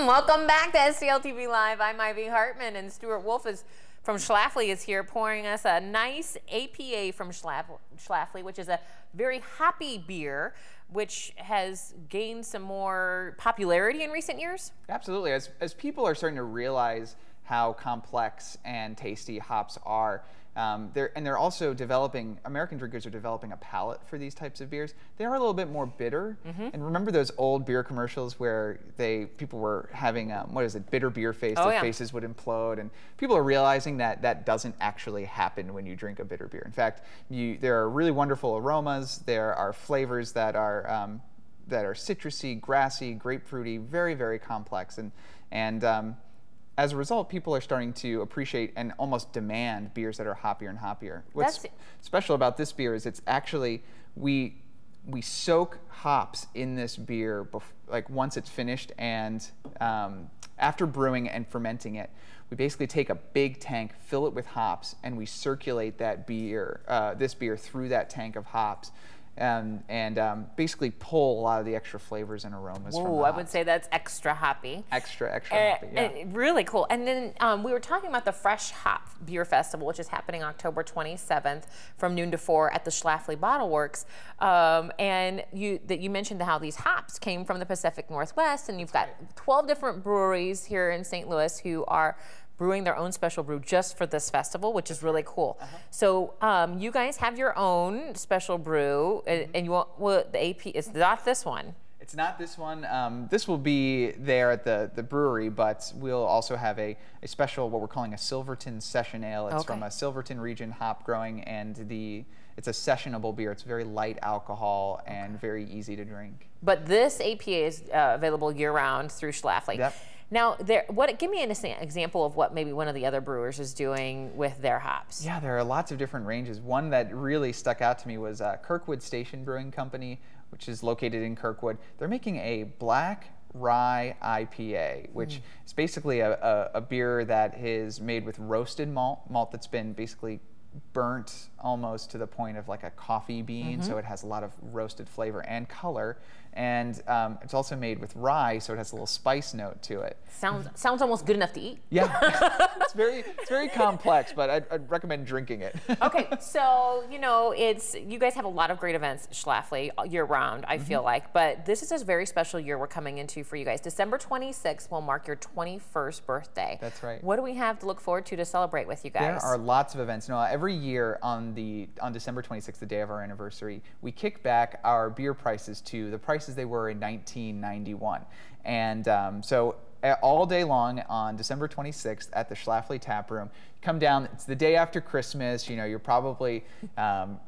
Welcome back to STL TV Live. I'm Ivy Hartman, and Stewart Wolfe is from Schlafly is here pouring us a nice APA from Schlafly, which is a very hoppy beer, which has gained some more popularity in recent years. Absolutely. As people are starting to realize how complex and tasty hops are, they're also developing, American drinkers are developing a palate for these types of beers. They are a little bit more bitter. And remember those old beer commercials where people were having, what is it, bitter beer face, their faces would implode, and people are realizing that that doesn't actually happen when you drink a bitter beer. In fact, there are really wonderful aromas, there are flavors that are citrusy, grassy, grapefruity, very, very complex, and as a result, people are starting to appreciate and almost demand beers that are hoppier and hoppier. What's special about this beer is it's actually, we soak hops in this beer like once it's finished, and after brewing and fermenting it, we basically take a big tank, fill it with hops, and we circulate that beer, this beer through that tank of hops. And basically pull a lot of the extra flavors and aromas from the hops. I would say that's extra hoppy. Extra hoppy, yeah. Really cool. And then we were talking about the Fresh Hop Beer Festival, which is happening October 27th from noon to 4 at the Schlafly Bottleworks. And you mentioned how these hops came from the Pacific Northwest, and you've got 12 different breweries here in St. Louis who are brewing their own special brew just for this festival, which is really cool. So you guys have your own special brew, and you want, the AP is not this one. It's not this one. This will be there at the brewery, but we'll also have a special, what we're calling a Silverton Session Ale. It's from a Silverton region hop growing, and it's a sessionable beer. It's very light alcohol and very easy to drink. But this APA is available year-round through Schlafly. Yep. Now, give me an example of what maybe one of the other brewers is doing with their hops. Yeah, there are lots of different ranges. One that really stuck out to me was Kirkwood Station Brewing Company, which is located in Kirkwood. They're making a black rye IPA, which is basically a beer that is made with roasted malt that's been basically burnt almost to the point of like a coffee bean, so it has a lot of roasted flavor and color. And it's also made with rye, so it has a little spice note to it. Sounds almost good enough to eat. Yeah, it's very complex, but I'd recommend drinking it. Okay, so you guys have a lot of great events at Schlafly year round, I feel like, but this is a very special year we're coming into for you guys. December 26th will mark your 21st birthday. That's right. What do we have to look forward to celebrate with you guys? There are lots of events. Every year on December 26th, the day of our anniversary, we kick back our beer prices to the prices they were in 1991. And so all day long on December 26th at the Schlafly Tap Room, come down. It's the day after Christmas. You're probably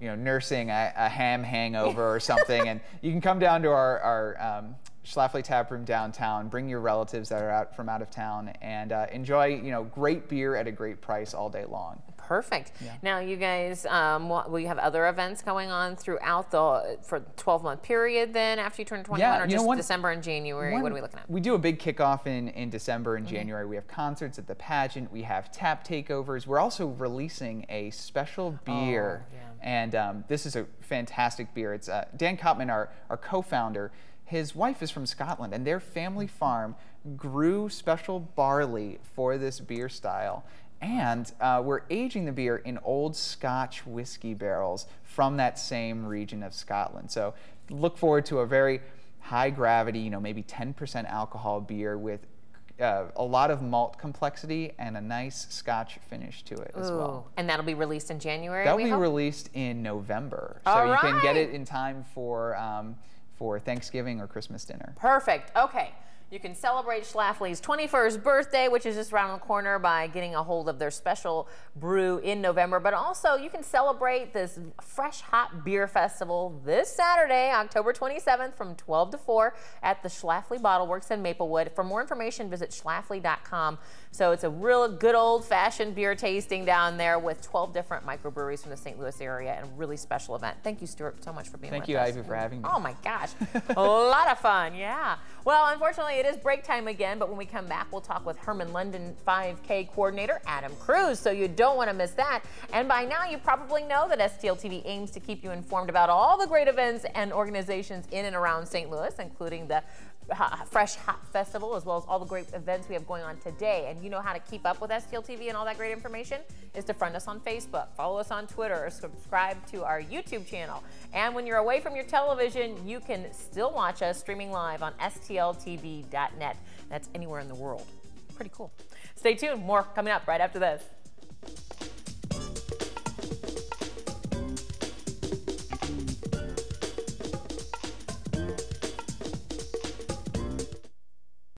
nursing a ham hangover or something, and you can come down to our Schlafly Tap Room downtown, bring your relatives that are from out of town, and enjoy great beer at a great price all day long. Perfect. Yeah. Now, you guys, will you have other events going on throughout the 12-month period then after you turn 21, or just December and January? What are we looking at? We do a big kickoff in December and January. We have concerts at the pageant. We have tap takeovers. We're also releasing a special beer, and this is a fantastic beer. It's Dan Kopman, our co-founder. His wife is from Scotland, and their family farm grew special barley for this beer style. And we're aging the beer in old Scotch whiskey barrels from that same region of Scotland. So look forward to a very high gravity, maybe 10% alcohol beer with a lot of malt complexity and a nice Scotch finish to it as well. And that'll be released in January? That'll be released in November. So you can get it in time for Thanksgiving or Christmas dinner. Perfect. Okay. You can celebrate Schlafly's 21st birthday, which is just around the corner, by getting a hold of their special brew in November. But also, you can celebrate this Fresh Hop Beer Festival this Saturday, October 27th, from 12 to 4 at the Schlafly Bottleworks in Maplewood. For more information, visit schlafly.com. So it's a real good old-fashioned beer tasting down there with 12 different microbreweries from the St. Louis area, and a really special event. Thank you, Stuart, so much for being with us. Thank you, Ivy, for having me. Oh, my gosh. A lot of fun, yeah. Well, unfortunately, Unfortunately, it is break time again, but when we come back, we'll talk with Herman London 5K coordinator Adam Cruz, so you don't want to miss that. And by now, you probably know that STL TV aims to keep you informed about all the great events and organizations in and around St. Louis, including the Fresh Hop Festival, as well as all the great events we have going on today. And you know how to keep up with STL TV and all that great information is to friend us on Facebook, follow us on Twitter, or subscribe to our YouTube channel. And when you're away from your television, you can still watch us streaming live on stltv.net. That's anywhere in the world. Pretty cool. Stay tuned. More coming up right after this.